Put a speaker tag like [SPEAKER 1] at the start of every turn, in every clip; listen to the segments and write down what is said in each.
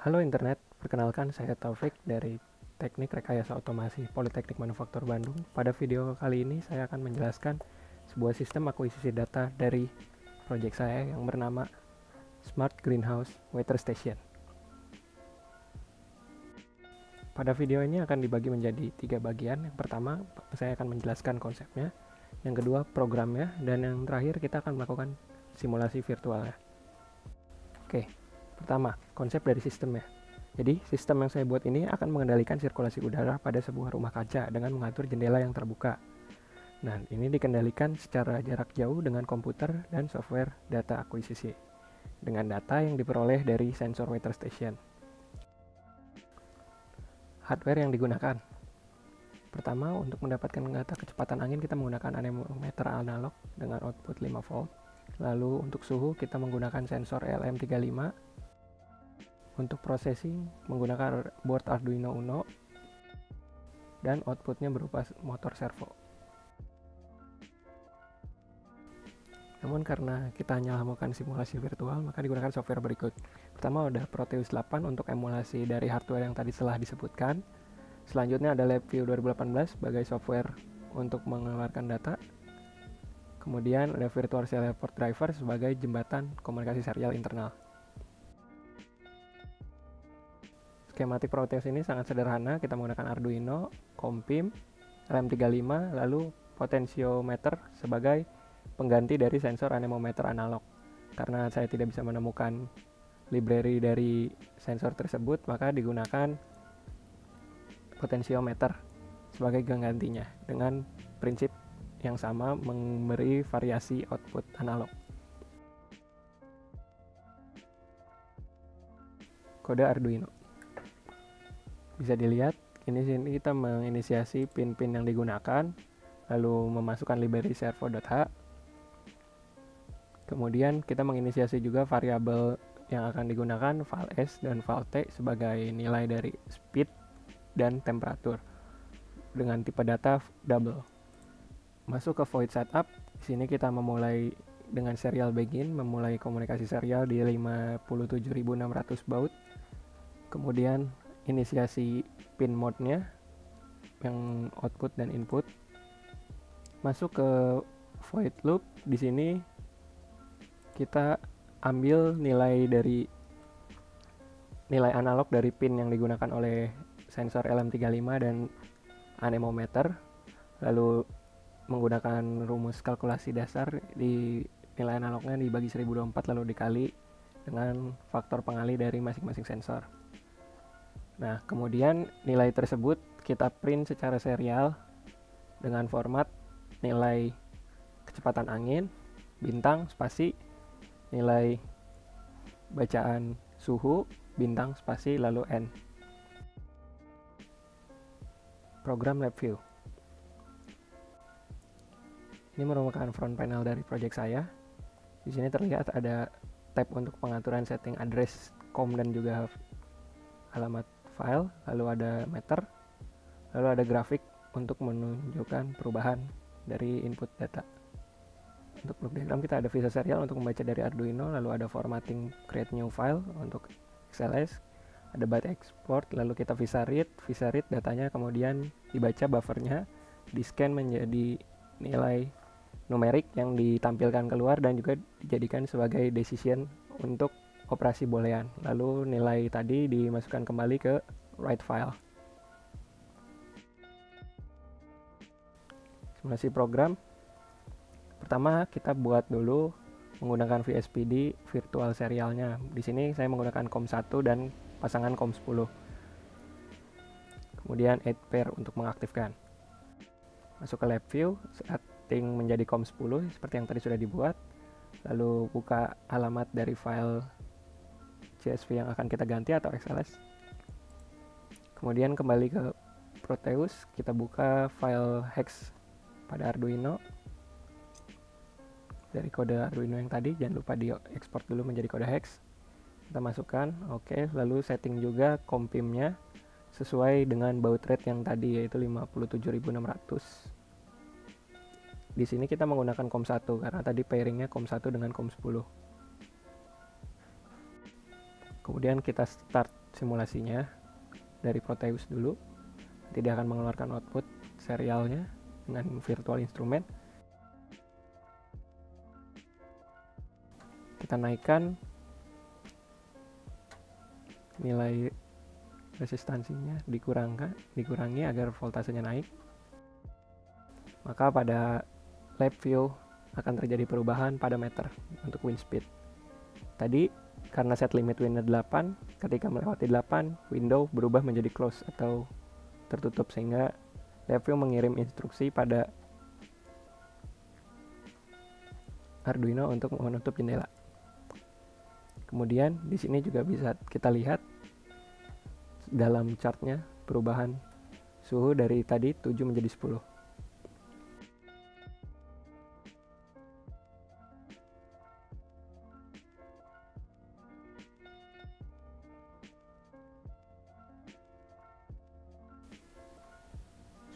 [SPEAKER 1] Halo internet, perkenalkan saya Taufik dari Teknik Rekayasa Otomasi Politeknik Manufaktur Bandung. Pada video kali ini saya akan menjelaskan sebuah sistem akuisisi data dari proyek saya yang bernama Smart Greenhouse Weather Station. Pada video ini akan dibagi menjadi 3 bagian. Yang pertama, saya akan menjelaskan konsepnya. Yang kedua, programnya. Dan yang terakhir, kita akan melakukan simulasi virtualnya. Oke, pertama, konsep dari sistemnya. Jadi, sistem yang saya buat ini akan mengendalikan sirkulasi udara pada sebuah rumah kaca dengan mengatur jendela yang terbuka. Nah, ini dikendalikan secara jarak jauh dengan komputer dan software data akuisisi dengan data yang diperoleh dari sensor weather station. Hardware yang digunakan. Pertama, untuk mendapatkan data kecepatan angin kita menggunakan anemometer analog dengan output 5 volt. Lalu untuk suhu kita menggunakan sensor LM35. Untuk processing menggunakan board Arduino Uno dan outputnya berupa motor servo. Namun karena kita hanya melakukan simulasi virtual, maka digunakan software berikut. Pertama ada Proteus 8 untuk emulasi dari hardware yang tadi telah disebutkan. Selanjutnya ada LabVIEW 2018 sebagai software untuk mengeluarkan data. Kemudian ada Virtual Serial Port Driver sebagai jembatan komunikasi serial internal. Skematik Proteus ini sangat sederhana, kita menggunakan Arduino, COM-PIM, LM35, lalu potentiometer sebagai pengganti dari sensor anemometer analog. Karena saya tidak bisa menemukan library dari sensor tersebut, maka digunakan potentiometer sebagai penggantinya dengan prinsip yang sama, memberi variasi output analog. Kode Arduino. Bisa dilihat, sini kita menginisiasi pin-pin yang digunakan, lalu memasukkan library servo.h. Kemudian kita menginisiasi juga variabel yang akan digunakan val s dan val t sebagai nilai dari speed dan temperatur dengan tipe data double. Masuk ke void setup. Di sini kita memulai dengan serial begin, memulai komunikasi serial di 57.600 baud. Kemudian inisiasi pin mode-nya yang output dan input. Masuk ke void loop. Di sini kita ambil nilai analog dari pin yang digunakan oleh sensor LM35 dan anemometer, lalu menggunakan rumus kalkulasi dasar, di nilai analognya dibagi 1024 lalu dikali dengan faktor pengali dari masing-masing sensor. Nah, kemudian nilai tersebut kita print secara serial dengan format nilai kecepatan angin, bintang, spasi, nilai bacaan suhu, bintang, spasi, lalu N. Program LabVIEW. Ini merupakan front panel dari proyek saya. Di sini terlihat ada tab untuk pengaturan setting address COM dan juga alamat file, lalu ada meter, lalu ada grafik untuk menunjukkan perubahan dari input data. Untuk block diagram kita ada visa serial untuk membaca dari Arduino, lalu ada formatting create new file untuk XLS, ada byte export, lalu kita visa read datanya kemudian dibaca buffernya, di scan menjadi nilai numerik yang ditampilkan keluar dan juga dijadikan sebagai decision untuk operasi boolean. Lalu nilai tadi dimasukkan kembali ke write file. Simulasi program. Pertama kita buat dulu menggunakan VSPD virtual serialnya. Di sini saya menggunakan COM1 dan pasangan COM10. Kemudian add pair untuk mengaktifkan. Masuk ke LabVIEW, setting menjadi COM10 seperti yang tadi sudah dibuat. Lalu buka alamat dari file CSV yang akan kita ganti atau XLS. Kemudian kembali ke Proteus, kita buka file hex pada Arduino dari kode Arduino yang tadi, jangan lupa di export dulu menjadi kode hex. Kita masukkan, oke, lalu setting juga COM-PIM-nya sesuai dengan baud rate yang tadi, yaitu 57.600. Di sini kita menggunakan COM1 karena tadi pairingnya COM1 dengan COM10. Kemudian kita start simulasinya dari Proteus dulu. Nanti dia akan mengeluarkan output serialnya dengan virtual instrument. Kita naikkan nilai resistansinya, dikurangi agar voltasenya naik. Maka pada lab view akan terjadi perubahan pada meter untuk wind speed. Tadi karena set limit windnya 8, ketika melewati 8, window berubah menjadi close atau tertutup, sehingga lab view mengirim instruksi pada Arduino untuk menutup jendela. Kemudian di sini juga bisa kita lihat dalam chartnya perubahan suhu dari tadi 7 menjadi 10.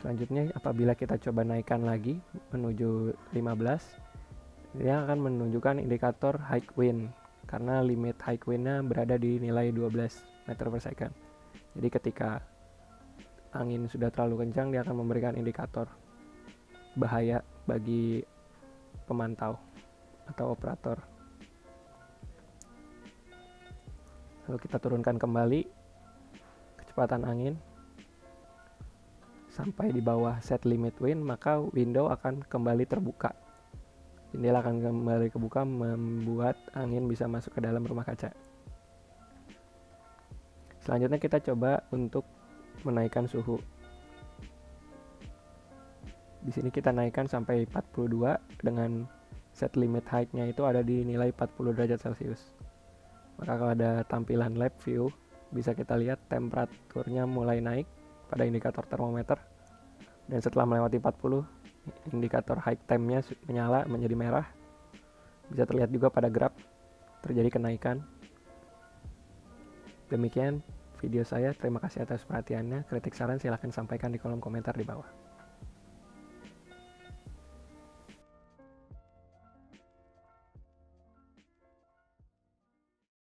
[SPEAKER 1] Selanjutnya apabila kita coba naikkan lagi menuju 15, dia akan menunjukkan indikator high wind karena limit high windnya berada di nilai 12 meter per second. Jadi ketika angin sudah terlalu kencang, dia akan memberikan indikator bahaya bagi pemantau atau operator. Lalu kita turunkan kembali kecepatan angin sampai di bawah set limit wind, maka window akan kembali terbuka. Jendela akan kembali kebuka, membuat angin bisa masuk ke dalam rumah kaca. Selanjutnya kita coba untuk menaikkan suhu. Di sini kita naikkan sampai 42 dengan set limit height-nya itu ada di nilai 40 derajat Celcius. Maka kalau ada tampilan lab view, bisa kita lihat temperaturnya mulai naik pada indikator termometer, dan setelah melewati 40, indikator high time-nya menyala menjadi merah. Bisa terlihat juga pada graf terjadi kenaikan. Demikian video saya, terima kasih atas perhatiannya. Kritik saran silahkan sampaikan di kolom komentar di bawah.